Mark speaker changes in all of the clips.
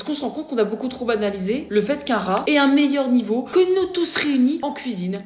Speaker 1: qu'on se rend compte qu'on a beaucoup trop banalisé le fait qu'un rat ait un meilleur niveau que nous tous réunis en cuisine.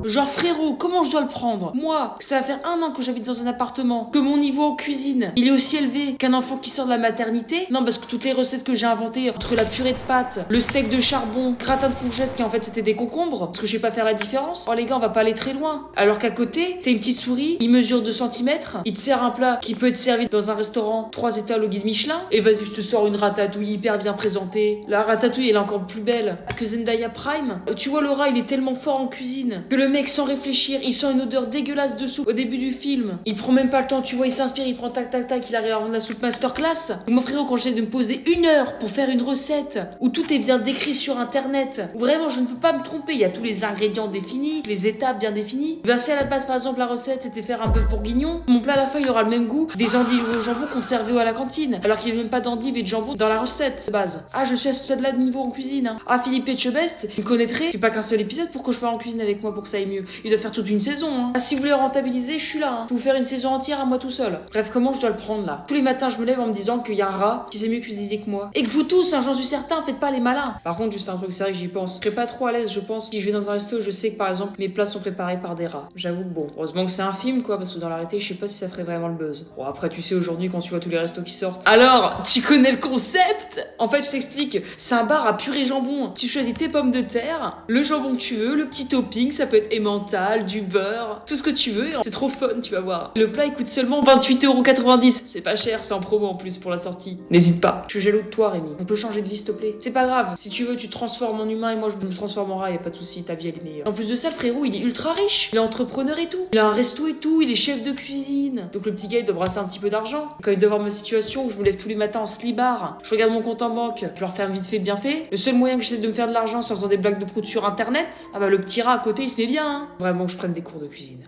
Speaker 1: Genre frérot, comment je dois le prendre? Moi, ça va faire 1 an que j'habite dans un appartement, que mon niveau en cuisine, il est aussi élevé qu'un enfant qui sort de la maternité. Non, parce que toutes les recettes que j'ai inventées, entre la purée de pâtes, le steak de charbon, gratin de courgettes qui en fait c'était des concombres, parce que je sais pas faire la différence. Oh les gars, on va pas aller très loin. Alors qu'à côté, t'as une petite souris, il mesure 2 cm, il te sert un plat qui peut être servi dans un restaurant 3 étoiles au guide Michelin, et vas-y, je te sors une ratatouille hyper bien présentée. La ratatouille, elle est encore plus belle que Zendaya Prime. Tu vois, le rat, il est tellement fort en cuisine que le mec, sans réfléchir, il sent une odeur dégueulasse de soupe au début du film. Il prend même pas le temps, tu vois, il s'inspire, il prend tac tac tac, il arrive à rendre la soupe masterclass. Mon frérot, quand j'essaie de me poser 1 heure pour faire une recette où tout est bien décrit sur internet, où vraiment je ne peux pas me tromper, il y a tous les ingrédients définis, les étapes bien définies. Ben si à la base par exemple la recette c'était faire un bœuf bourguignon, mon plat à la fin il aura le même goût des endives au jambon qu'on te servait à la cantine, alors qu'il n'y avait même pas d'endives et de jambon dans la recette de base. Ah, je suis à ce stade-là de niveau en cuisine. Hein. Ah, Philippe Etchebest, il me connaîtrait, il fait pas qu'un seul épisode pour que je parle en cuisine avec moi pour que ça aille mieux. Il doit faire toute une saison. Hein. Ah, si vous voulez rentabiliser, je suis là. Hein. Pour vous faire une saison entière à moi tout seul. Bref, comment je dois le prendre là? Tous les matins, je me lève en me disant qu'il y a un rat qui sait mieux cuisiner que moi. Et que vous tous, hein, j'en suis certain, faites pas les malins. Par contre, juste un truc, c'est vrai que j'y pense. Je serais pas trop à l'aise, je pense, si je vais dans un resto, je sais que par exemple, mes plats sont préparés par des rats. J'avoue que bon, heureusement que c'est un film quoi, parce que dans la réalité, je sais pas si ça ferait vraiment le buzz. Bon, après, tu sais, aujourd'hui, quand tu vois tous les restos qui sortent. Alors, tu connais le concept? En fait, je t'explique. C'est un bar à purée jambon. Tu choisis tes pommes de terre, le jambon que tu veux, le petit topping, ça peut être emmental, du beurre, tout ce que tu veux. C'est trop fun, tu vas voir. Le plat, il coûte seulement 28,90 €. C'est pas cher, c'est en promo en plus pour la sortie. N'hésite pas. Je suis jaloux de toi, Rémi. On peut changer de vie, s'il te plaît. C'est pas grave. Si tu veux, tu te transformes en humain et moi, je me transforme en rat. Y a pas de souci, ta vie, elle est meilleure. En plus de ça, le frérot, il est ultra riche. Il est entrepreneur et tout. Il a un resto et tout. Il est chef de cuisine. Donc le petit gars, il doit brasser un petit peu d'argent. Quand il doit voir ma situation où je me lève tous les matins en slibard, je regarde mon compte en banque, je leur fais un vite fait bien fait. Le seul moyen que j'essaie de me faire de l'argent, c'est en faisant des blagues de prout sur internet. Ah bah le petit rat à côté, il se met bien. Hein. Vraiment que je prenne des cours de cuisine.